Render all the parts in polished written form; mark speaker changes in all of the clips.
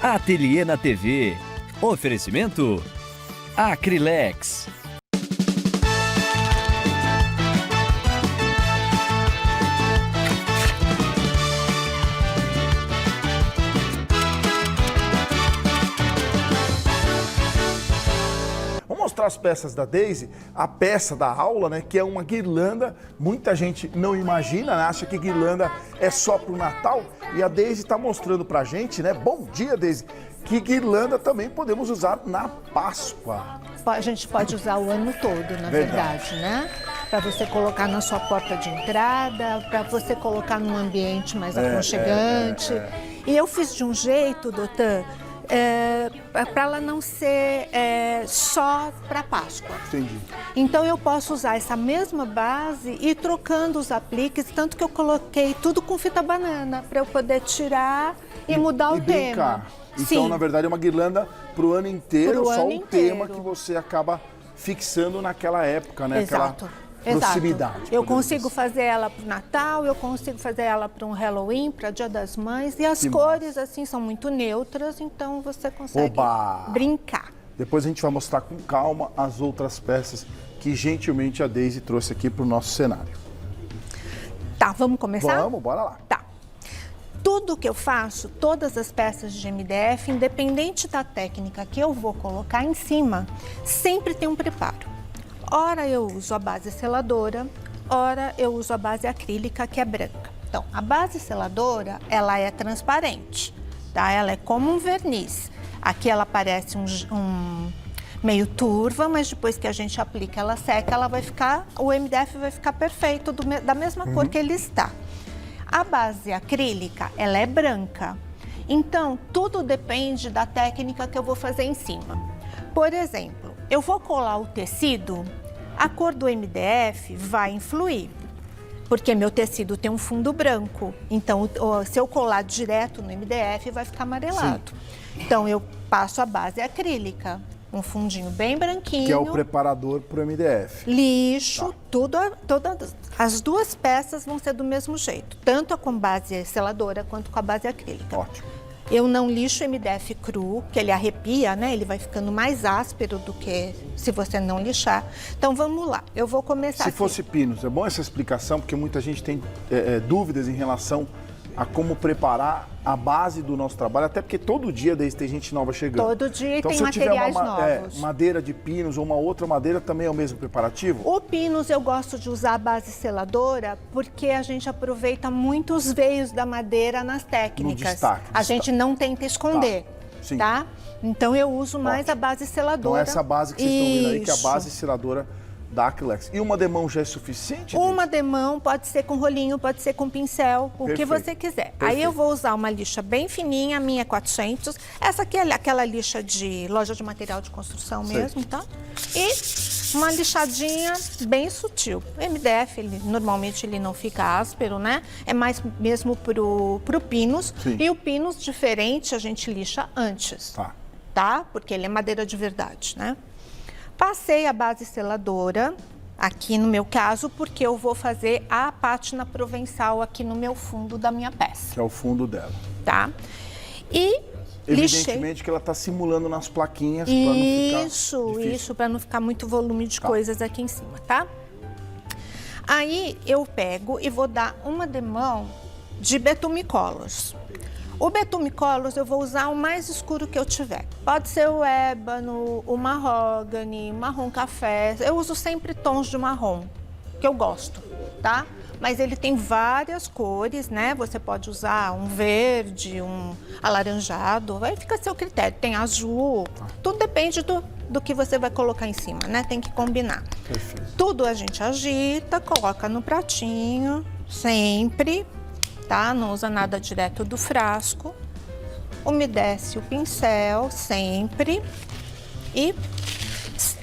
Speaker 1: Ateliê na TV. Oferecimento Acrylex.
Speaker 2: Vamos mostrar as peças da Daisy, a peça da aula, né, que é uma guirlanda. Muita gente não imagina, né, acha que guirlanda é só para o Natal. E a Daisy está mostrando para a gente, né, bom dia, Daisy, que guirlanda também podemos usar na Páscoa.
Speaker 3: A gente pode usar o ano todo, na verdade, né? Para você colocar na sua porta de entrada, para você colocar num ambiente mais aconchegante. E eu fiz de um jeito, doutor, para ela não ser só para Páscoa.
Speaker 2: Entendi.
Speaker 3: Então eu posso usar essa mesma base e ir trocando os apliques, tanto que eu coloquei tudo com fita banana, para eu poder tirar e mudar o tema.
Speaker 2: Então,
Speaker 3: Sim.
Speaker 2: na verdade, é uma guirlanda para o ano inteiro,
Speaker 3: Pro
Speaker 2: só
Speaker 3: ano
Speaker 2: o
Speaker 3: inteiro.
Speaker 2: tema que você acaba fixando naquela época, né?
Speaker 3: Exato.
Speaker 2: Aquela proximidade.
Speaker 3: Eu consigo fazer ela para o Natal, eu consigo fazer ela para um Halloween, para Dia das Mães. E as cores, assim, são muito neutras, então você consegue brincar.
Speaker 2: Depois a gente vai mostrar com calma as outras peças que gentilmente a Daisy trouxe aqui para o nosso cenário.
Speaker 3: Tá, vamos começar?
Speaker 2: Vamos, bora lá.
Speaker 3: Tá. Tudo que eu faço, todas as peças de MDF, independente da técnica que eu vou colocar em cima, sempre tem um preparo. Ora eu uso a base seladora, ora eu uso a base acrílica, que é branca. Então, a base seladora, ela é transparente, tá? Ela é como um verniz. Aqui ela parece meio turva, mas depois que a gente aplica, ela seca, ela vai ficar, o MDF vai ficar perfeito, da mesma cor que ele está. A base acrílica, ela é branca. Então, tudo depende da técnica que eu vou fazer em cima. Por exemplo, eu vou colar o tecido, a cor do MDF vai influir, porque meu tecido tem um fundo branco. Então, se eu colar direto no MDF, vai ficar amarelado. Sim. Então, eu passo a base acrílica, um fundinho bem branquinho.
Speaker 2: Que é o preparador para o MDF.
Speaker 3: Lixo, todas as duas peças vão ser do mesmo jeito, tanto com base seladora quanto com a base acrílica.
Speaker 2: Ótimo.
Speaker 3: Eu não lixo o MDF cru, que ele arrepia, né? Ele vai ficando mais áspero do que se você não lixar. Então, vamos lá. Eu vou começar
Speaker 2: Se
Speaker 3: aqui.
Speaker 2: fosse pinos, é bom essa explicação, porque muita gente tem dúvidas em relação a como preparar a base do nosso trabalho, até porque todo dia tem gente nova chegando.
Speaker 3: Todo dia
Speaker 2: então,
Speaker 3: tem
Speaker 2: se eu tiver
Speaker 3: materiais novos.
Speaker 2: Madeira de pinos ou uma outra madeira, também é o mesmo preparativo?
Speaker 3: O pinos eu gosto de usar a base seladora porque a gente aproveita muito os veios da madeira nas técnicas.
Speaker 2: No destaque.
Speaker 3: A gente não tenta esconder, tá? Então eu uso mais a base seladora.
Speaker 2: Então essa base que vocês estão vendo aí, que é a base seladora da Acrylex. E uma demão já é suficiente?
Speaker 3: Uma demão pode ser com rolinho, pode ser com pincel, o que você quiser.
Speaker 2: Perfeito.
Speaker 3: Aí eu vou usar uma lixa bem fininha, a minha é 400. Essa aqui é aquela lixa de loja de material de construção mesmo, tá? E uma lixadinha bem sutil. O MDF, normalmente ele não fica áspero, né? É mais mesmo pro pinos.
Speaker 2: Sim.
Speaker 3: E o pinos diferente a gente lixa antes, tá? Porque ele é madeira de verdade, né? Passei a base seladora, aqui no meu caso, porque eu vou fazer a pátina provençal aqui no meu fundo da minha peça.
Speaker 2: Que é o fundo dela.
Speaker 3: Tá? E
Speaker 2: evidentemente que ela está simulando nas plaquinhas para não ficar difícil.
Speaker 3: Isso, para não ficar muito volume de coisas aqui em cima, tá? Aí eu pego e vou dar uma demão de Betume Colors. O Betume Colors eu vou usar o mais escuro que eu tiver. Pode ser o ébano, o mahogany, marrom café. Eu uso sempre tons de marrom, que eu gosto, tá? Mas ele tem várias cores, né? Você pode usar um verde, um alaranjado, aí fica a seu critério. Tem azul, tudo depende do que você vai colocar em cima, né? Tem que combinar.
Speaker 2: Perfeito.
Speaker 3: Tudo a gente agita, coloca no pratinho, sempre. Tá? Não usa nada direto do frasco. Umedece o pincel sempre e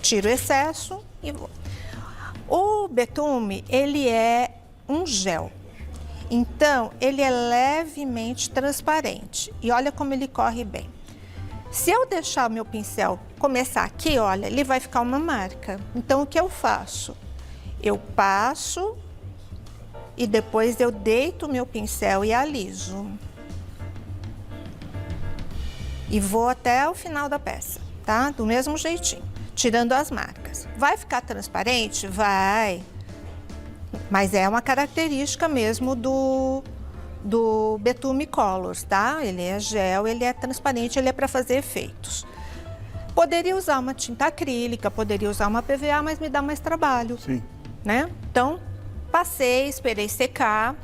Speaker 3: tiro o excesso e vou. O betume, ele é um gel. Então, ele é levemente transparente. E olha como ele corre bem. Se eu deixar o meu pincel começar aqui, olha, ele vai ficar uma marca. Então, o que eu faço? Eu passo e depois eu deito o meu pincel e aliso. e vou até o final da peça, tá? Do mesmo jeitinho, tirando as marcas. Vai ficar transparente? Vai. Mas é uma característica mesmo do Betume Colors, tá? Ele é gel, ele é transparente, ele é para fazer efeitos. Poderia usar uma tinta acrílica, poderia usar uma PVA, mas me dá mais trabalho.
Speaker 2: Sim.
Speaker 3: Né? Então, passei, esperei secar.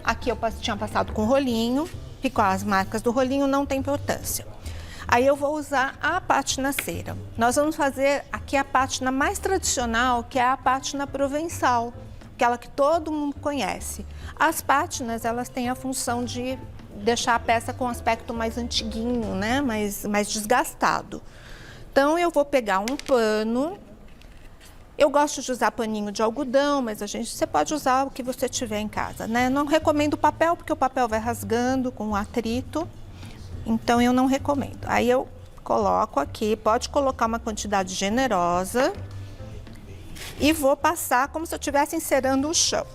Speaker 3: Aqui eu tinha passado com rolinho, ficou as marcas do rolinho, não tem importância. Aí eu vou usar a pátina cera. Nós vamos fazer aqui a pátina mais tradicional, que é a pátina provençal, aquela que todo mundo conhece. As pátinas, elas têm a função de deixar a peça com um aspecto mais antiguinho, né? mais desgastado. Então, eu vou pegar um pano. Eu gosto de usar paninho de algodão, mas você pode usar o que você tiver em casa, né? Não recomendo papel, porque o papel vai rasgando com o atrito. Então, eu não recomendo. Aí, eu coloco aqui, pode colocar uma quantidade generosa e vou passar como se eu estivesse encerando o chão.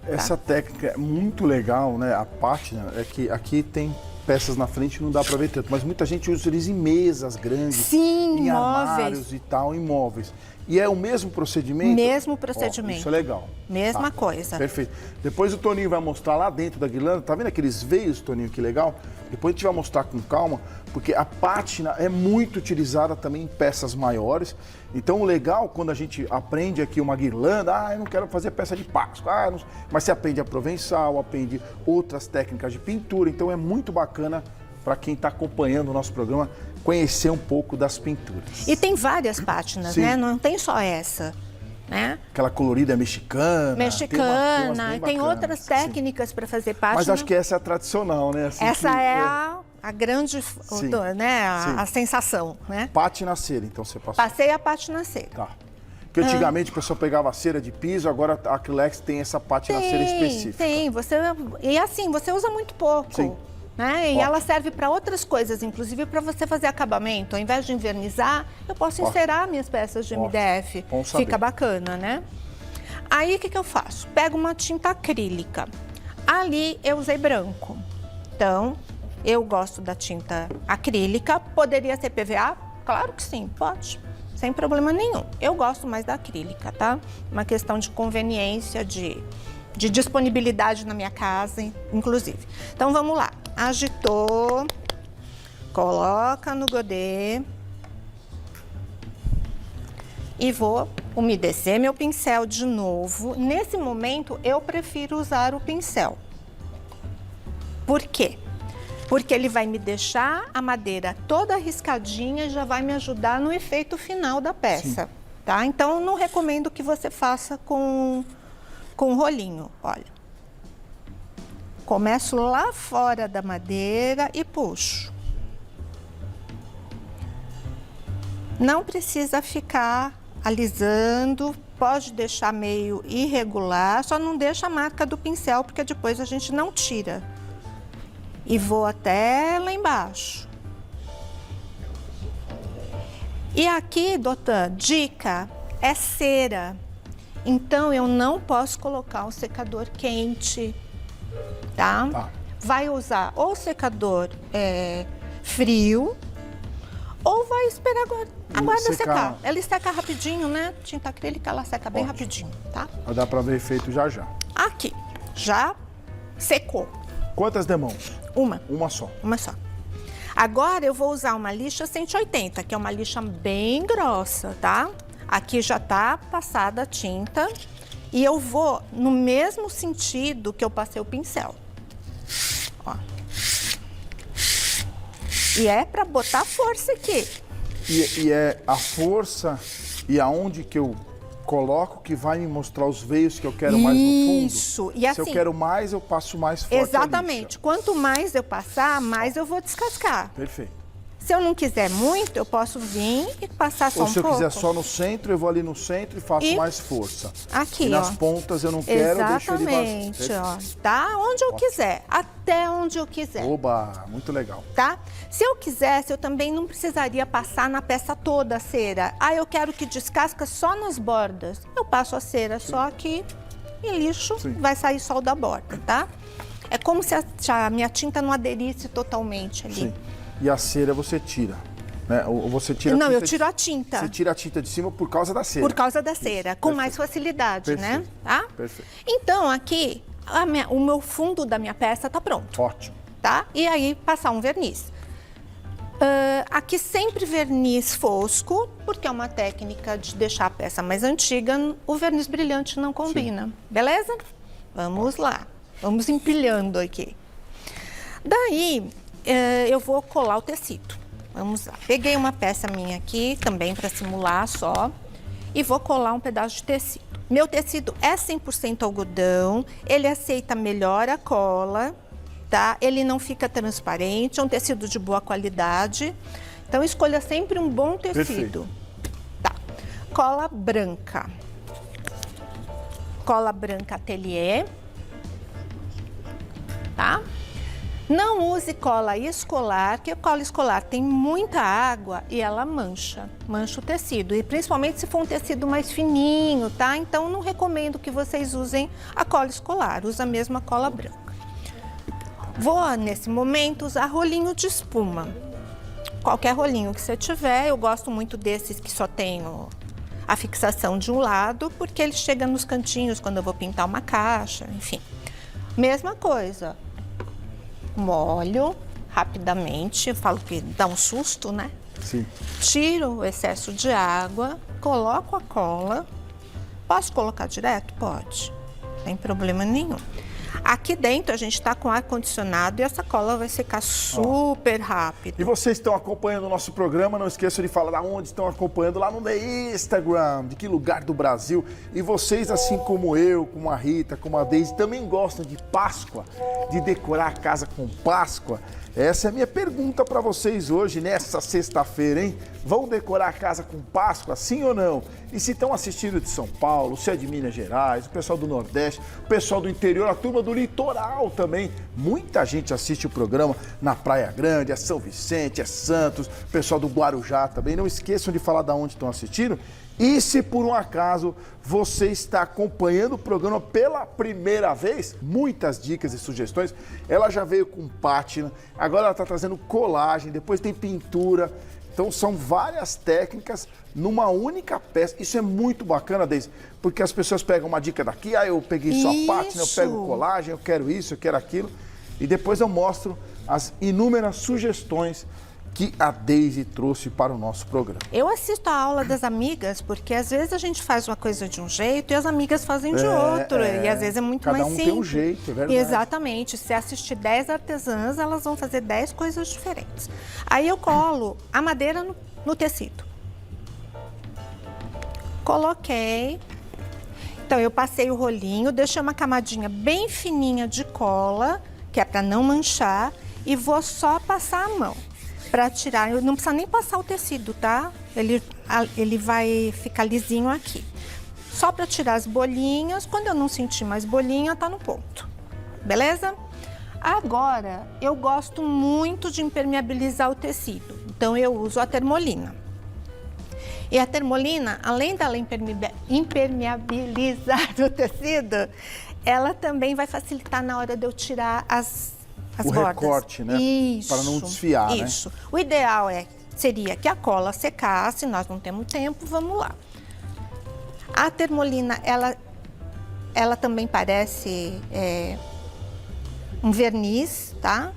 Speaker 2: Essa técnica é muito legal, né? A pátina é que aqui tem peças na frente e não dá para ver tanto, mas muita gente utiliza em mesas grandes,
Speaker 3: sim,
Speaker 2: em
Speaker 3: móveis.
Speaker 2: Armários e tal, em móveis. E é o mesmo procedimento?
Speaker 3: Mesmo procedimento.
Speaker 2: Isso é legal.
Speaker 3: Mesma coisa.
Speaker 2: Perfeito. Depois o Toninho vai mostrar lá dentro da guirlanda, tá vendo aqueles veios, Toninho, que legal? Depois a gente vai mostrar com calma, porque a pátina é muito utilizada também em peças maiores. Então o legal, quando a gente aprende aqui uma guirlanda, eu não quero fazer peça de Páscoa, mas você aprende a provençal, aprende outras técnicas de pintura, então é muito bacana para quem está acompanhando o nosso programa conhecer um pouco das pinturas.
Speaker 3: E tem várias pátinas,
Speaker 2: Sim.
Speaker 3: né? Não tem só essa, né?
Speaker 2: Aquela colorida mexicana.
Speaker 3: Mexicana, tem outras técnicas para fazer pátina.
Speaker 2: Mas acho que essa é a tradicional, né? Assim
Speaker 3: essa é a grande, né? A sensação, né?
Speaker 2: Pátina cera, então você passou.
Speaker 3: Passei a pátina cera.
Speaker 2: Tá. Porque antigamente a pessoa pegava a cera de piso, agora a Acrylex tem essa pátina cera específica.
Speaker 3: Tem, e assim, você usa muito pouco.
Speaker 2: Sim.
Speaker 3: Né? E ela serve para outras coisas, inclusive para você fazer acabamento. Ao invés de invernizar, eu posso encerar minhas peças de MDF.
Speaker 2: Bom saber.
Speaker 3: Fica bacana, né? Aí, o que eu faço? Pego uma tinta acrílica. Ali, eu usei branco. Então, eu gosto da tinta acrílica. Poderia ser PVA? Claro que sim, pode. Sem problema nenhum. Eu gosto mais da acrílica, tá? Uma questão de conveniência, de disponibilidade na minha casa, inclusive. Então, vamos lá. Agitou, coloca no godê e vou umedecer meu pincel de novo. Nesse momento, eu prefiro usar o pincel. Por quê? Porque ele vai me deixar a madeira toda riscadinha e já vai me ajudar no efeito final da peça, tá? Então, eu não recomendo que você faça com rolinho, olha. Começo lá fora da madeira e puxo. Não precisa ficar alisando, pode deixar meio irregular, só não deixa a marca do pincel, porque depois a gente não tira. E vou até lá embaixo. E aqui, doutor, dica, é cera. Então, eu não posso colocar um secador quente. Tá? Vai usar ou secador frio ou vai esperar aguarda secar. Ela seca rapidinho, né? Tinta acrílica, ela seca bem rapidinho, tá?
Speaker 2: Vai dar pra ver efeito já.
Speaker 3: Aqui, já secou.
Speaker 2: Quantas demãos?
Speaker 3: Uma.
Speaker 2: Uma só.
Speaker 3: Uma só. Agora eu vou usar uma lixa 180, que é uma lixa bem grossa, tá? Aqui já tá passada a tinta. E eu vou no mesmo sentido que eu passei o pincel. Ó. E é para botar força aqui.
Speaker 2: E é a força e aonde que eu coloco que vai me mostrar os veios que eu quero mais no fundo.
Speaker 3: Isso. E assim,
Speaker 2: se eu quero mais, eu passo mais forte.
Speaker 3: Exatamente. Quanto mais eu passar, mais eu vou descascar.
Speaker 2: Perfeito.
Speaker 3: Se eu não quiser muito, eu posso vir e passar só um pouco.
Speaker 2: Ou se eu quiser só no centro, eu vou ali no centro e faço mais força.
Speaker 3: Aqui,
Speaker 2: e nas pontas eu não quero, deixo ele
Speaker 3: exatamente, ó. Tá? Onde eu quiser, até onde eu quiser.
Speaker 2: Oba, muito legal.
Speaker 3: Tá? Se eu quisesse, eu também não precisaria passar na peça toda a cera. Eu quero que descasca só nas bordas. Eu passo a cera só aqui e lixo, vai sair só o da borda, tá? É como se a minha tinta não aderisse totalmente ali.
Speaker 2: Sim. E a cera você tira, né? Ou você tira
Speaker 3: Não,
Speaker 2: a tinta
Speaker 3: eu tiro a tinta.
Speaker 2: Você tira a tinta de cima por causa da cera.
Speaker 3: Por causa da cera, com mais facilidade, né? Tá?
Speaker 2: Perfeito.
Speaker 3: Então, aqui, o meu fundo da minha peça tá pronto.
Speaker 2: Ótimo.
Speaker 3: Tá? E aí, passar um verniz. Aqui sempre verniz fosco, porque é uma técnica de deixar a peça mais antiga, o verniz brilhante não combina. Sim. Beleza? Vamos lá. Vamos empilhando aqui. Daí, eu vou colar o tecido. Vamos lá. Peguei uma peça minha aqui, também para simular só, e vou colar um pedaço de tecido. Meu tecido é 100% algodão, ele aceita melhor a cola, tá? Ele não fica transparente, é um tecido de boa qualidade. Então, escolha sempre um bom tecido. Perfeito. Tá. Cola branca. Cola branca ateliê. Tá? Não use cola escolar, porque a cola escolar tem muita água e ela mancha o tecido. E principalmente se for um tecido mais fininho, tá? Então, não recomendo que vocês usem a cola escolar, usa mesmo a cola branca. Vou, nesse momento, usar rolinho de espuma. Qualquer rolinho que você tiver, eu gosto muito desses que só tem a fixação de um lado, porque ele chega nos cantinhos quando eu vou pintar uma caixa, enfim. Mesma coisa. Molho rapidamente, eu falo que dá um susto, né?
Speaker 2: Sim.
Speaker 3: Tiro o excesso de água, coloco a cola. Posso colocar direto? Pode, não tem problema nenhum. Aqui dentro a gente está com ar-condicionado e essa cola vai secar super rápido.
Speaker 2: E vocês estão acompanhando o nosso programa, não esqueçam de falar de onde estão acompanhando, lá no Instagram, de que lugar do Brasil. E vocês, assim como eu, como a Rita, como a Deise, também gostam de Páscoa, de decorar a casa com Páscoa. Essa é a minha pergunta para vocês hoje, nessa sexta-feira, hein? Vão decorar a casa com Páscoa, sim ou não? E se estão assistindo de São Paulo, se é de Minas Gerais, o pessoal do Nordeste, o pessoal do interior, a turma do litoral também. Muita gente assiste o programa na Praia Grande, é São Vicente, é Santos, o pessoal do Guarujá também. Não esqueçam de falar de onde estão assistindo. E se por um acaso você está acompanhando o programa pela primeira vez, muitas dicas e sugestões. Ela já veio com pátina, agora ela está trazendo colagem, depois tem pintura. Então são várias técnicas numa única peça. Isso é muito bacana, Deise, porque as pessoas pegam uma dica daqui, eu peguei só a pátina, eu pego colagem, eu quero isso, eu quero aquilo. E depois eu mostro as inúmeras sugestões que a Deise trouxe para o nosso programa.
Speaker 3: Eu assisto a aula das amigas, porque às vezes a gente faz uma coisa de um jeito e as amigas fazem de outro. E às vezes é muito mais simples.
Speaker 2: Cada um tem um jeito, é verdade.
Speaker 3: Exatamente. Se assistir 10 artesãs, elas vão fazer 10 coisas diferentes. Aí eu colo a madeira no tecido. Coloquei. Então eu passei o rolinho, deixei uma camadinha bem fininha de cola, que é para não manchar, e vou só passar a mão. Para tirar, eu não precisa nem passar o tecido, tá? Ele vai ficar lisinho aqui. Só para tirar as bolinhas, quando eu não sentir mais bolinha, tá no ponto. Beleza? Agora, eu gosto muito de impermeabilizar o tecido, então eu uso a termolina. E a termolina, além dela impermeabilizar o tecido, ela também vai facilitar na hora de eu tirar as bordas.
Speaker 2: Recorte, né?
Speaker 3: Isso.
Speaker 2: Para não desfiar,
Speaker 3: isso. Né? O ideal seria que a cola secasse, nós não temos tempo, vamos lá. A termolina, ela também parece um verniz, tá?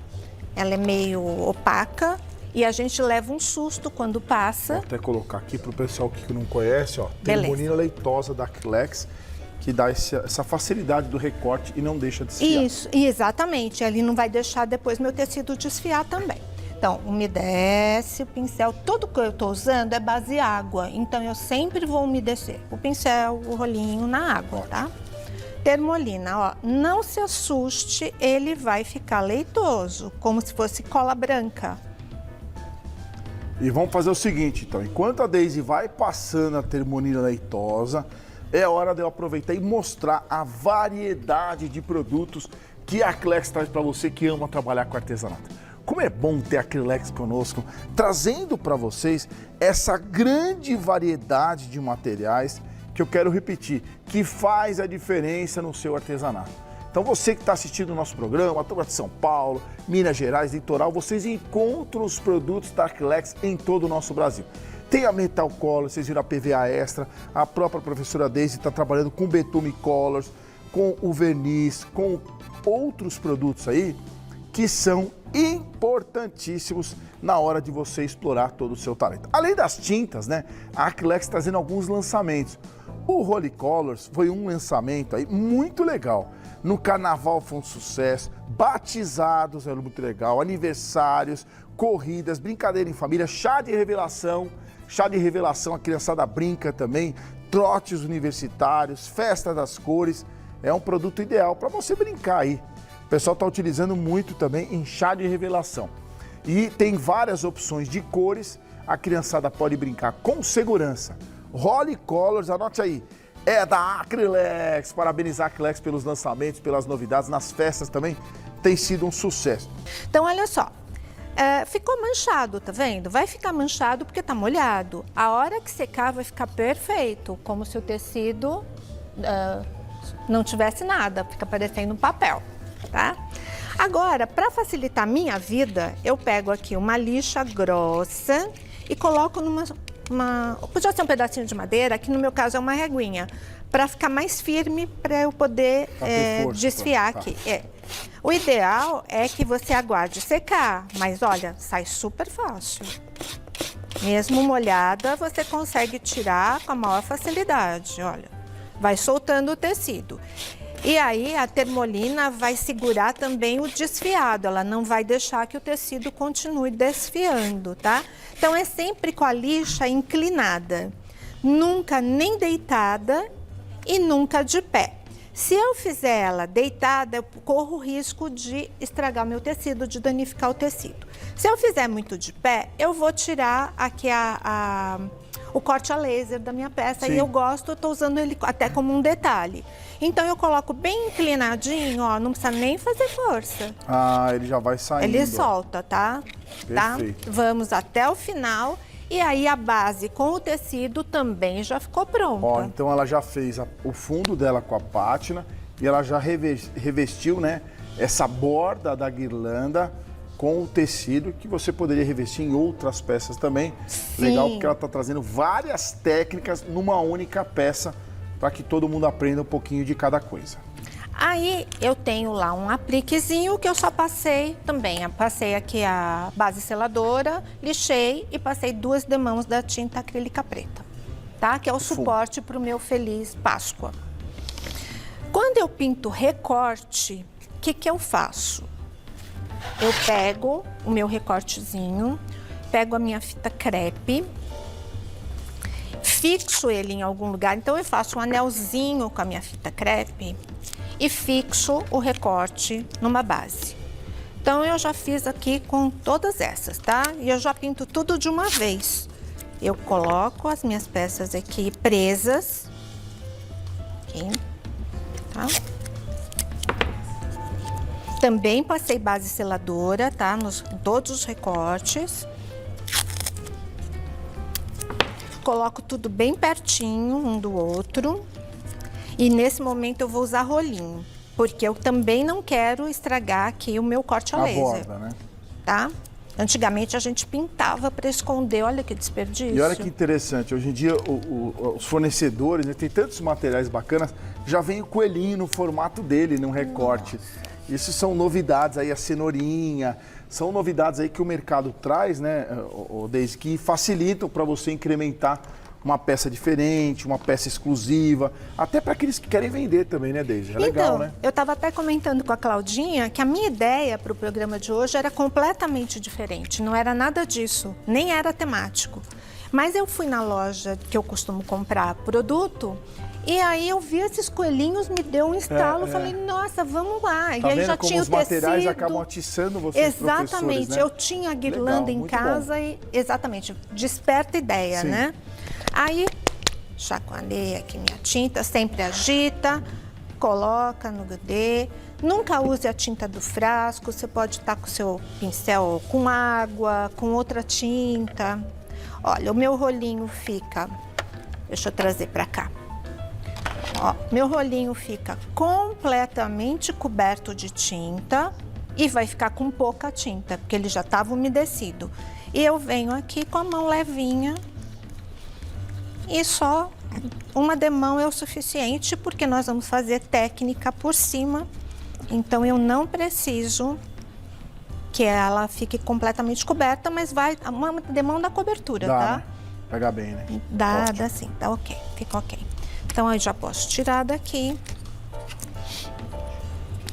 Speaker 3: Ela é meio opaca e a gente leva um susto quando passa.
Speaker 2: Vou até colocar aqui para o pessoal que não conhece, ó. Termolina leitosa da Acrylex, que dá essa facilidade do recorte e não deixa desfiar.
Speaker 3: Isso, exatamente. Ali não vai deixar depois meu tecido desfiar também. Então, umedece o pincel. Tudo que eu estou usando é base água, então eu sempre vou umedecer o pincel, o rolinho na água, tá? Termolina, ó, não se assuste, ele vai ficar leitoso, como se fosse cola branca.
Speaker 2: E vamos fazer o seguinte, então, enquanto a Deise vai passando a termolina leitosa, é hora de eu aproveitar e mostrar a variedade de produtos que a Acrylex traz para você que ama trabalhar com artesanato. Como é bom ter a Acrylex conosco, trazendo para vocês essa grande variedade de materiais que eu quero repetir, que faz a diferença no seu artesanato. Então você que está assistindo o nosso programa, a turma de São Paulo, Minas Gerais, Litoral, vocês encontram os produtos da Acrylex em todo o nosso Brasil. Tem a Metal Color, vocês viram a PVA Extra, a própria professora Deise está trabalhando com Betume Colors, com o verniz, com outros produtos aí que são importantíssimos na hora de você explorar todo o seu talento. Além das tintas, né, a Acrylex trazendo alguns lançamentos. O Holy Colors foi um lançamento aí muito legal. No carnaval foi um sucesso, batizados era muito legal, aniversários, corridas, brincadeira em família, chá de revelação, a criançada brinca também, trotes universitários, festa das cores, é um produto ideal para você brincar aí. O pessoal está utilizando muito também em chá de revelação. E tem várias opções de cores, a criançada pode brincar com segurança. Holy Colors, anote aí, é da Acrylex. Parabenizar a Acrylex pelos lançamentos, pelas novidades, nas festas também, tem sido um sucesso.
Speaker 3: Então, olha só, ficou manchado, tá vendo? Vai ficar manchado porque tá molhado. A hora que secar vai ficar perfeito, como se o tecido não tivesse nada, fica parecendo um papel, tá? Agora, para facilitar a minha vida, eu pego aqui uma lixa grossa e coloco podia ser um pedacinho de madeira, aqui no meu caso é uma reguinha, para ficar mais firme, para eu poder desfiar aqui. O ideal é que você aguarde secar, mas olha, sai super fácil. Mesmo molhada, você consegue tirar com a maior facilidade, olha. Vai soltando o tecido. E aí a termolina vai segurar também o desfiado, ela não vai deixar que o tecido continue desfiando, tá? Então é sempre com a lixa inclinada, nunca nem deitada e nunca de pé. Se eu fizer ela deitada, eu corro o risco de estragar o meu tecido, de danificar o tecido. Se eu fizer muito de pé, eu vou tirar aqui o corte a laser da minha peça. Sim. E eu gosto, eu tô usando ele até como um detalhe. Então eu coloco bem inclinadinho, ó, não precisa nem fazer força.
Speaker 2: Ah, ele já vai saindo.
Speaker 3: Ele solta, tá?
Speaker 2: Perfeito.
Speaker 3: Tá? Vamos até o final e aí a base com o tecido também já ficou pronta.
Speaker 2: Ó, então ela já fez o fundo dela com a pátina e ela já revestiu, né, essa borda da guirlanda com o tecido que você poderia revestir em outras peças também. Sim. Legal, porque ela está trazendo várias técnicas numa única peça para que todo mundo aprenda um pouquinho de cada coisa.
Speaker 3: Aí eu tenho lá um apliquezinho que eu só passei também. Eu passei aqui a base seladora, lixei e passei 2 demãos da tinta acrílica preta, tá? Que é o suporte para o meu Feliz Páscoa. Quando eu pinto recorte, o que eu faço? Eu pego o meu recortezinho, pego a minha fita crepe, fixo ele em algum lugar. Então eu faço um anelzinho com a minha fita crepe e fixo o recorte numa base. Então eu já fiz aqui com todas essas, tá? E eu já pinto tudo de uma vez. Eu coloco as minhas peças aqui presas, aqui, tá? Também passei base seladora, tá? Em todos os recortes. Coloco tudo bem pertinho um do outro. E nesse momento eu vou usar rolinho, porque eu também não quero estragar aqui o meu corte a laser.
Speaker 2: Borda, né?
Speaker 3: Tá? Antigamente a gente pintava para esconder, olha que desperdício.
Speaker 2: E olha que interessante, hoje em dia os fornecedores, né, tem tantos materiais bacanas, já vem o coelhinho no formato dele, num recorte. Nossa. Isso são novidades aí, a cenourinha, são novidades aí que o mercado traz, né, Deise, que facilitam para você incrementar uma peça diferente, uma peça exclusiva, até para aqueles que querem vender também, né, Deise? É legal, né?
Speaker 3: Eu estava até comentando com a Claudinha que a minha ideia para o programa de hoje era completamente diferente, não era nada disso, nem era temático. Mas eu fui na loja que eu costumo comprar produto e aí eu vi esses coelhinhos, me deu um estalo, falei, nossa, vamos lá.
Speaker 2: Tá
Speaker 3: e aí
Speaker 2: vendo
Speaker 3: já
Speaker 2: como
Speaker 3: tinha
Speaker 2: os
Speaker 3: o tecido.
Speaker 2: materiais acabam atiçando vocês,
Speaker 3: exatamente,
Speaker 2: né?
Speaker 3: Eu tinha a guirlanda em casa e, exatamente, desperta ideia,
Speaker 2: Sim.
Speaker 3: né? Aí, chacoalhei aqui minha tinta, sempre agita, coloca no godê. Nunca use a tinta do frasco, você pode estar com o seu pincel com água, com outra tinta. Olha, o meu rolinho fica... Deixa eu trazer pra cá. Ó, meu rolinho fica completamente coberto de tinta e vai ficar com pouca tinta, porque ele já estava umedecido. E eu venho aqui com a mão levinha e só uma demão é o suficiente, porque nós vamos fazer técnica por cima. Então, eu não preciso que ela fique completamente coberta, mas vai uma demão da cobertura,
Speaker 2: Dá,
Speaker 3: tá?
Speaker 2: né? Pega bem, né?
Speaker 3: Dá sim, tá ok, fica ok. Então, eu já posso tirar daqui.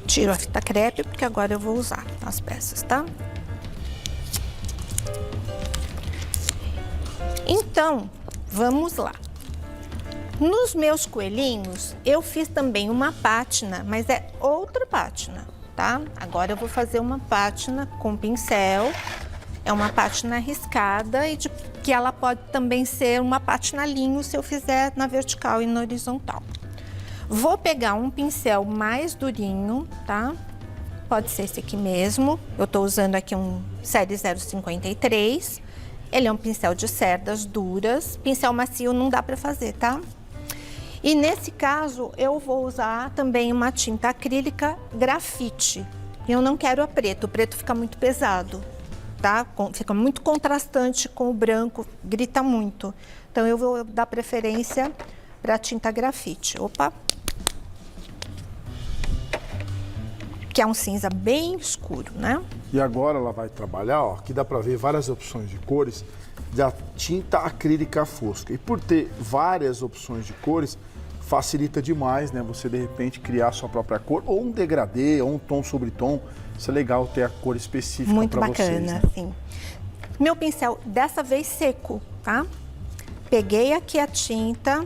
Speaker 3: Tiro a fita crepe, porque agora eu vou usar as peças, tá? Então, vamos lá. Nos meus coelhinhos, eu fiz também uma pátina, mas é outra pátina, tá? Agora eu vou fazer uma pátina com pincel. É uma pátina riscada e que ela pode também ser uma pátina linho se eu fizer na vertical e na horizontal. Vou pegar um pincel mais durinho, tá? Pode ser esse aqui mesmo. Eu tô usando aqui um série 053. Ele é um pincel de cerdas duras. Pincel macio não dá para fazer, tá? E nesse caso, eu vou usar também uma tinta acrílica grafite. Eu não quero a preto, o preto fica muito pesado, tá? Fica muito contrastante com o branco, grita muito. Então, eu vou dar preferência para a tinta grafite. Opa! Que é um cinza bem escuro, né?
Speaker 2: E agora ela vai trabalhar, ó, aqui dá para ver várias opções de cores da tinta acrílica fosca. E por ter várias opções de cores, facilita demais, né? Você, de repente, criar a sua própria cor, ou um degradê, ou um tom sobre tom. Isso é legal ter a cor específica para vocês.
Speaker 3: Muito bacana,
Speaker 2: né?
Speaker 3: sim. Meu pincel, dessa vez seco, tá? Peguei aqui a tinta.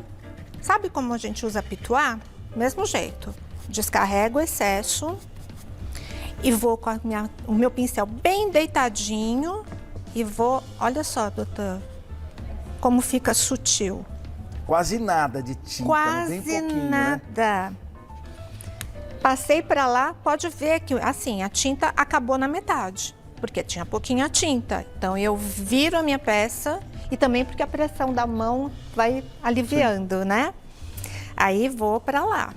Speaker 3: Sabe como a gente usa pituá? Mesmo jeito. Descarrego o excesso e vou com o meu pincel bem deitadinho e vou... Olha só, doutor, como fica sutil.
Speaker 2: Quase nada de tinta,
Speaker 3: Quase
Speaker 2: bem pouquinho,
Speaker 3: nada.
Speaker 2: Né?
Speaker 3: Passei para lá, pode ver que assim, a tinta acabou na metade, porque tinha pouquinha tinta. Então eu viro a minha peça e também porque a pressão da mão vai aliviando, né? Aí vou para lá.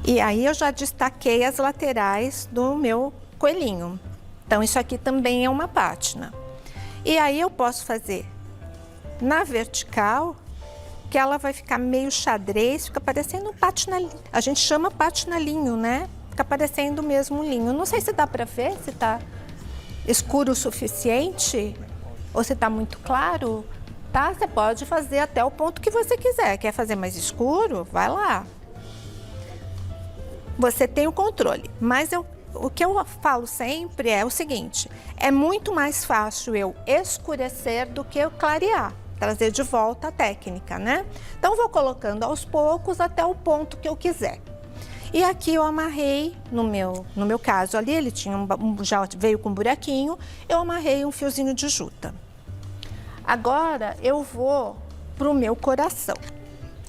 Speaker 3: E aí eu já destaquei as laterais do meu coelhinho. Então isso aqui também é uma pátina. E aí eu posso fazer na vertical, que ela vai ficar meio xadrez, fica parecendo um pátina, a gente chama pátina linho, né? Fica parecendo mesmo um linho. Não sei se dá para ver, se tá escuro o suficiente ou se tá muito claro, tá? Você pode fazer até o ponto que você quiser. Quer fazer mais escuro? Vai lá. Você tem o controle, mas o que eu falo sempre é o seguinte, é muito mais fácil eu escurecer do que eu clarear, trazer de volta a técnica, né? Então, vou colocando aos poucos até o ponto que eu quiser. E aqui eu amarrei, no meu caso ali, ele tinha já veio com um buraquinho, eu amarrei um fiozinho de juta. Agora, eu vou pro meu coração.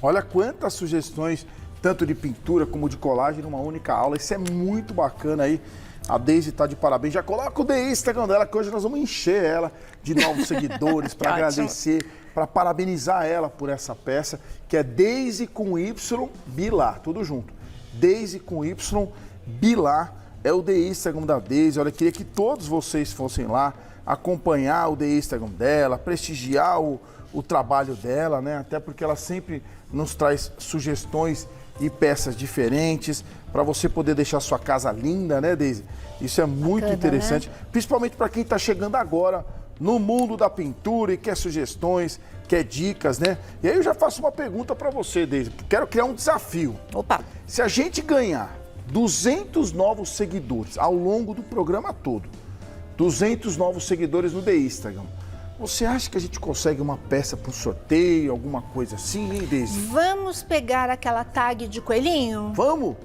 Speaker 2: Olha quantas sugestões, tanto de pintura como de colagem, numa única aula. Isso é muito bacana aí. A Deise tá de parabéns. Já coloca o The Instagram dela, que hoje nós vamos encher ela de novos seguidores para agradecer, para parabenizar ela por essa peça, que é Deise com Y Bilar, tudo junto. Deise com Y Bilar é o The Instagram da Deise. Olha, queria que todos vocês fossem lá acompanhar o The Instagram dela, prestigiar o trabalho dela, né? Até porque ela sempre nos traz sugestões e peças diferentes para você poder deixar sua casa linda, né, Deise? Isso é muito
Speaker 3: bacana,
Speaker 2: interessante,
Speaker 3: né?
Speaker 2: Principalmente para quem está chegando agora no mundo da pintura e quer sugestões, quer dicas, né? E aí eu já faço uma pergunta para você, Deise. Quero criar um desafio.
Speaker 3: Opa!
Speaker 2: Se a gente ganhar 200 novos seguidores ao longo do programa todo, 200 novos seguidores no The Instagram, você acha que a gente consegue uma peça para um sorteio, alguma coisa assim, hein, Deise?
Speaker 3: Vamos pegar aquela tag de coelhinho?
Speaker 2: Vamos?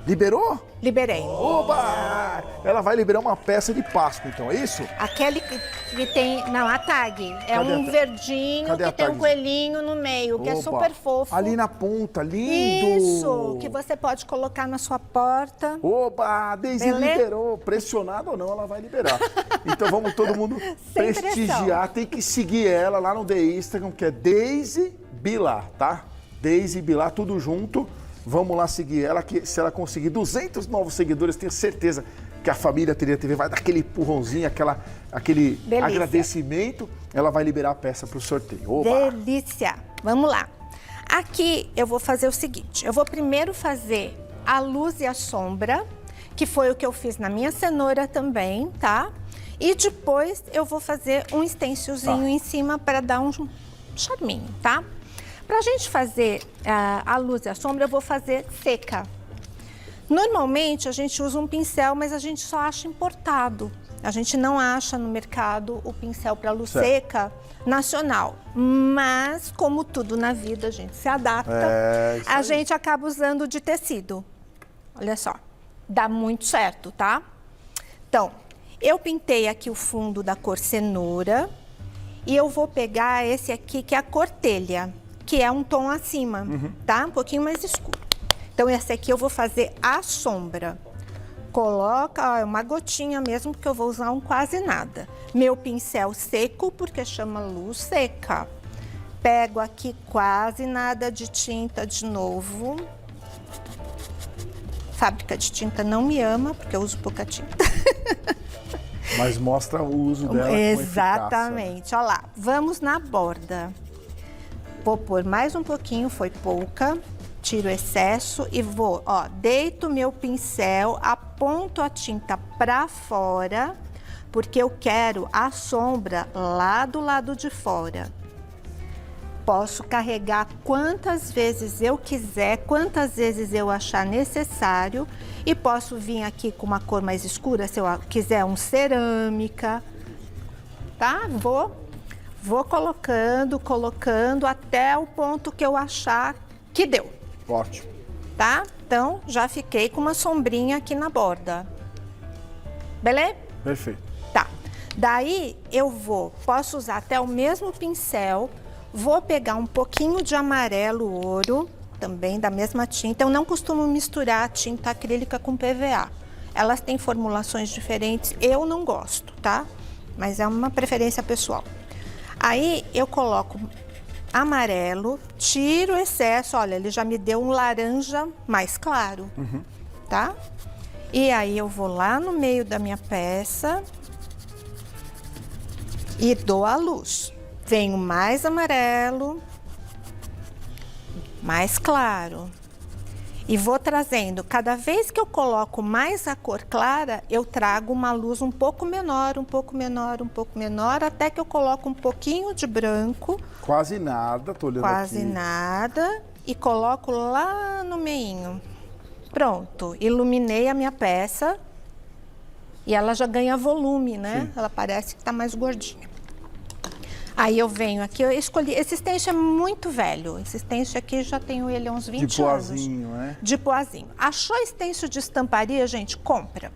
Speaker 2: Liberou?
Speaker 3: Liberei.
Speaker 2: Oba! Ela vai liberar uma peça de Páscoa, então, é isso?
Speaker 3: Aquele que tem... Não, a tag. É
Speaker 2: Cadê
Speaker 3: um verdinho
Speaker 2: Cadê
Speaker 3: que
Speaker 2: a
Speaker 3: tem um
Speaker 2: tagzinha?
Speaker 3: coelhinho no meio, que é
Speaker 2: Oba!
Speaker 3: super fofo.
Speaker 2: Ali na ponta, lindo!
Speaker 3: Isso, que você pode colocar na sua porta.
Speaker 2: Oba! A Deise
Speaker 3: Beleza?
Speaker 2: liberou. Pressionado ou não, ela vai liberar. Então vamos todo mundo
Speaker 3: Sem
Speaker 2: prestigiar. Tem que seguir ela lá no The Instagram, que é Deise Bilar, tá? Deise Bilar, tudo junto. Vamos lá seguir ela, que se ela conseguir 200 novos seguidores, tenho certeza que a família Trilha TV vai dar aquele empurrãozinho, aquele
Speaker 3: Delícia.
Speaker 2: agradecimento. Ela vai liberar a peça para o sorteio. Oba!
Speaker 3: Delícia! Vamos lá. Aqui eu vou fazer o seguinte, eu vou primeiro fazer a luz e a sombra, que foi o que eu fiz na minha cenoura também, tá? E depois eu vou fazer um stencilzinho em cima para dar um charminho, tá? Pra gente fazer a luz e a sombra, eu vou fazer seca. Normalmente a gente usa um pincel, mas a gente só acha importado. A gente não acha no mercado o pincel para luz seca nacional. Mas, como tudo na vida, a gente se adapta. A gente acaba usando de tecido. Olha só, dá muito certo, tá? Então, eu pintei aqui o fundo da cor cenoura e eu vou pegar esse aqui, que é a cor telha, que é um tom acima, tá? Um pouquinho mais escuro. Então, esse aqui eu vou fazer a sombra. Coloca, ó, uma gotinha mesmo, porque eu vou usar um quase nada. Meu pincel seco, porque chama luz seca. Pego aqui quase nada de tinta de novo. Fábrica de tinta não me ama, porque eu uso pouca tinta.
Speaker 2: Mas mostra o uso dela com
Speaker 3: exatamente, olha lá. Vamos na borda. Vou pôr mais um pouquinho, foi pouca. Tiro o excesso e vou, ó, deito meu pincel, aponto a tinta pra fora, porque eu quero a sombra lá do lado de fora. Posso carregar quantas vezes eu quiser, quantas vezes eu achar necessário, e posso vir aqui com uma cor mais escura, se eu quiser um cerâmica, tá? Vou colocando até o ponto que eu achar que deu.
Speaker 2: Ótimo.
Speaker 3: Tá? Então, já fiquei com uma sombrinha aqui na borda. Beleza?
Speaker 2: Perfeito.
Speaker 3: Tá. Daí, posso usar até o mesmo pincel, vou pegar um pouquinho de amarelo ouro, também da mesma tinta. Eu não costumo misturar a tinta acrílica com PVA. Elas têm formulações diferentes, eu não gosto, tá? Mas é uma preferência pessoal. Aí, eu coloco amarelo, tiro o excesso, olha, ele já me deu um laranja mais claro, tá? E aí eu vou lá no meio da minha peça e dou a luz. Venho mais amarelo, mais claro. E vou trazendo, cada vez que eu coloco mais a cor clara, eu trago uma luz um pouco menor, um pouco menor, um pouco menor, até que eu coloco um pouquinho de branco.
Speaker 2: Quase nada, tô olhando
Speaker 3: quase
Speaker 2: aqui.
Speaker 3: nada. E coloco lá no meinho. Pronto, iluminei a minha peça. E ela já ganha volume, né?
Speaker 2: Sim.
Speaker 3: Ela parece que tá mais gordinha. Aí eu venho aqui, eu escolhi, esse stencil é muito velho, esse stencil aqui já tenho ele há uns 20
Speaker 2: De
Speaker 3: anos.
Speaker 2: poazinho, né?
Speaker 3: De poazinho. Achou stencil de estamparia, gente? Compra.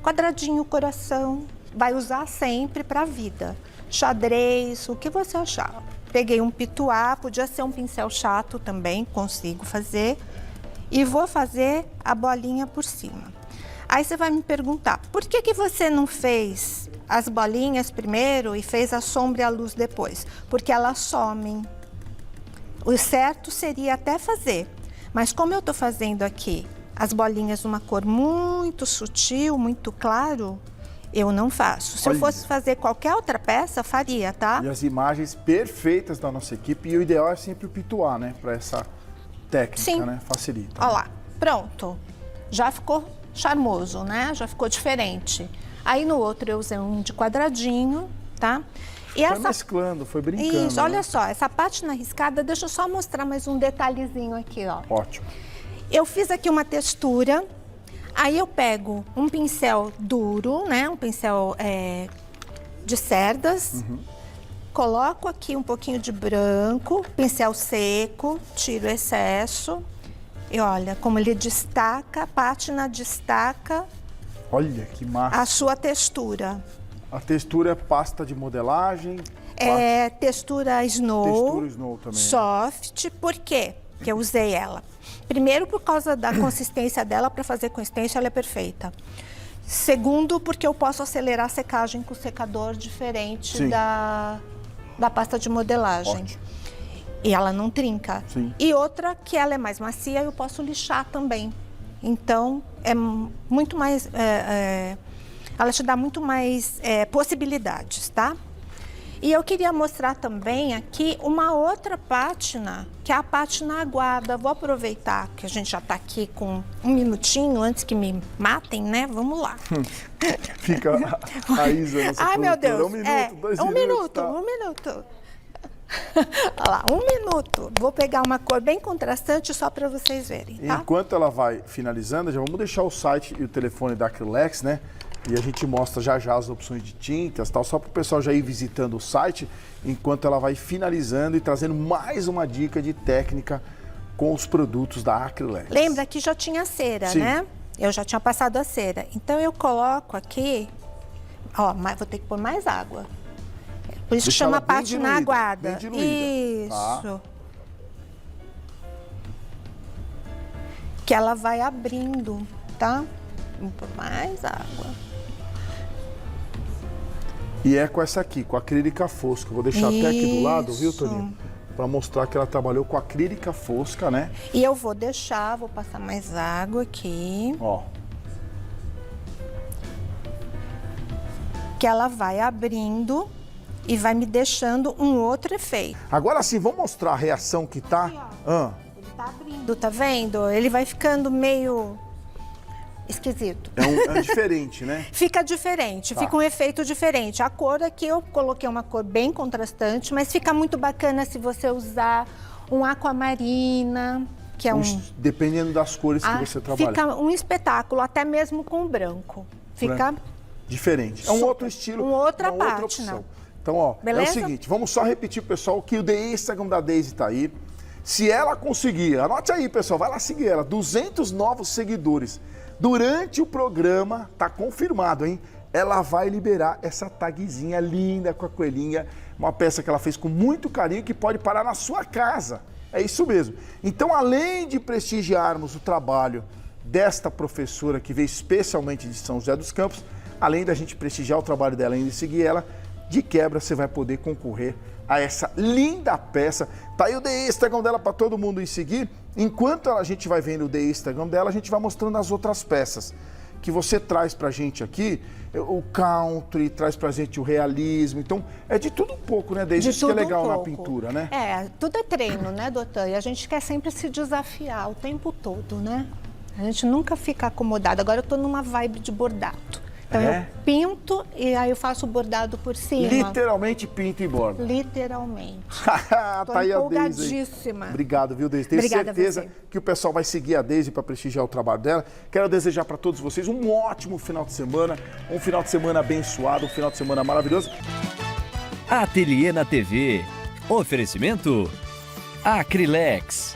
Speaker 3: Quadradinho, coração, vai usar sempre pra vida. Xadrez, o que você achar. Peguei um pituá, podia ser um pincel chato também, consigo fazer. E vou fazer a bolinha por cima. Aí você vai me perguntar, por que você não fez as bolinhas primeiro e fez a sombra e a luz depois? Porque elas somem. O certo seria até fazer, mas como eu tô fazendo aqui as bolinhas numa cor muito sutil, muito claro, eu não faço. Se eu fosse fazer qualquer outra peça, faria, tá?
Speaker 2: E as imagens perfeitas da nossa equipe, e o ideal é sempre o pituá, né? Para essa técnica, né? Facilita.
Speaker 3: Olha lá, pronto. Já ficou charmoso, né? Já ficou diferente. Aí no outro eu usei um de quadradinho, tá? E
Speaker 2: foi mesclando, foi brincando.
Speaker 3: Isso, olha só, essa pátina riscada, deixa eu só mostrar mais um detalhezinho aqui, ó.
Speaker 2: Ótimo.
Speaker 3: Eu fiz aqui uma textura, aí eu pego um pincel duro, né? Um pincel de cerdas. Coloco aqui um pouquinho de branco, pincel seco, tiro o excesso. E olha como ele destaca, a pátina destaca.
Speaker 2: Olha que massa.
Speaker 3: A sua textura.
Speaker 2: A textura é pasta de modelagem?
Speaker 3: É textura Snow.
Speaker 2: Textura Snow também.
Speaker 3: Soft. Por quê que eu usei ela? Primeiro, por causa da consistência dela, para fazer com stencil, ela é perfeita. Segundo, porque eu posso acelerar a secagem com secador diferente da pasta de modelagem.
Speaker 2: Ótimo.
Speaker 3: E ela não trinca.
Speaker 2: Sim.
Speaker 3: E outra que ela é mais macia, eu posso lixar também. Então, é muito mais... ela te dá muito mais possibilidades, tá? E eu queria mostrar também aqui uma outra pátina, que é a pátina aguada. Vou aproveitar que a gente já está aqui com um minutinho antes que me matem, né? Vamos lá.
Speaker 2: Fica a Isa, nossa
Speaker 3: Ai, meu Deus.
Speaker 2: 1 minuto, 2
Speaker 3: um
Speaker 2: minutos.
Speaker 3: minuto,
Speaker 2: Tá?
Speaker 3: 1 minuto. Olha lá, 1 minuto. Vou pegar uma cor bem contrastante só para vocês verem, tá?
Speaker 2: Enquanto ela vai finalizando, já vamos deixar o site e o telefone da Acrylex, né? E a gente mostra já já as opções de tintas, tal, só para o pessoal já ir visitando o site, enquanto ela vai finalizando e trazendo mais uma dica de técnica com os produtos da Acrylex.
Speaker 3: Lembra que já tinha cera,
Speaker 2: Sim.
Speaker 3: né? Eu já tinha passado a cera. Então eu coloco aqui, ó, vou ter que pôr mais água. Por isso que
Speaker 2: Deixa
Speaker 3: chama
Speaker 2: ela bem
Speaker 3: pátina
Speaker 2: diluída,
Speaker 3: aguada.
Speaker 2: bem diluída, tá?
Speaker 3: Isso. Que ela vai abrindo, tá? Vou pôr mais água.
Speaker 2: E é com essa aqui, com a acrílica fosca. Vou deixar até aqui do lado, viu,
Speaker 3: Isso.
Speaker 2: Toninho? Para mostrar que ela trabalhou com acrílica fosca, né?
Speaker 3: E eu vou deixar, vou passar mais água aqui.
Speaker 2: Ó.
Speaker 3: Que ela vai abrindo e vai me deixando um outro efeito.
Speaker 2: Agora sim, vamos mostrar a reação que tá.
Speaker 3: Ele tá abrindo, tá vendo? Ele vai ficando meio esquisito.
Speaker 2: É diferente, né?
Speaker 3: Fica diferente,
Speaker 2: Tá.
Speaker 3: fica um efeito diferente. A cor aqui eu coloquei uma cor bem contrastante, mas fica muito bacana se você usar um aquamarina, que é
Speaker 2: Dependendo das cores que você trabalha.
Speaker 3: Fica um espetáculo, até mesmo com branco. Fica
Speaker 2: Diferente. É um
Speaker 3: Super.
Speaker 2: outro estilo,
Speaker 3: Uma outra
Speaker 2: outra
Speaker 3: pátina.
Speaker 2: opção. Então, ó, é
Speaker 3: Beleza?
Speaker 2: o seguinte, vamos só repetir, pessoal, que o The Instagram da Daisy tá aí. Se ela conseguir, anote aí, pessoal, vai lá seguir ela, 200 novos seguidores. Durante o programa, tá confirmado, hein? Ela vai liberar essa tagzinha linda com a coelhinha, uma peça que ela fez com muito carinho que pode parar na sua casa. É isso mesmo. Então, além de prestigiarmos o trabalho desta professora que veio especialmente de São José dos Campos, além da gente prestigiar o trabalho dela e ainda seguir ela, de quebra você vai poder concorrer a essa linda peça. Tá aí o The Instagram dela para todo mundo ir seguir. Enquanto a gente vai vendo o The Instagram dela, a gente vai mostrando as outras peças que você traz pra gente aqui. O country, traz pra gente o realismo. Então, é de tudo um pouco, né, Daisy? Isso que é legal na pintura, né?
Speaker 3: Tudo é treino, né, doutor? E a gente quer sempre se desafiar o tempo todo, né? A gente nunca fica acomodado. Agora eu tô numa vibe de bordado. Então eu pinto e aí eu faço o bordado por cima.
Speaker 2: Literalmente pinta e borda.
Speaker 3: Literalmente.
Speaker 2: Tô
Speaker 3: Tô
Speaker 2: aí a Daisy.
Speaker 3: empolgadíssima.
Speaker 2: Obrigado, viu, Daisy? Tenho
Speaker 3: Obrigada a
Speaker 2: certeza
Speaker 3: você.
Speaker 2: que o pessoal vai seguir a Daisy para prestigiar o trabalho dela. Quero desejar para todos vocês um ótimo final de semana, um final de semana abençoado, um final de semana maravilhoso.
Speaker 1: Ateliê na TV. Oferecimento Acrylex.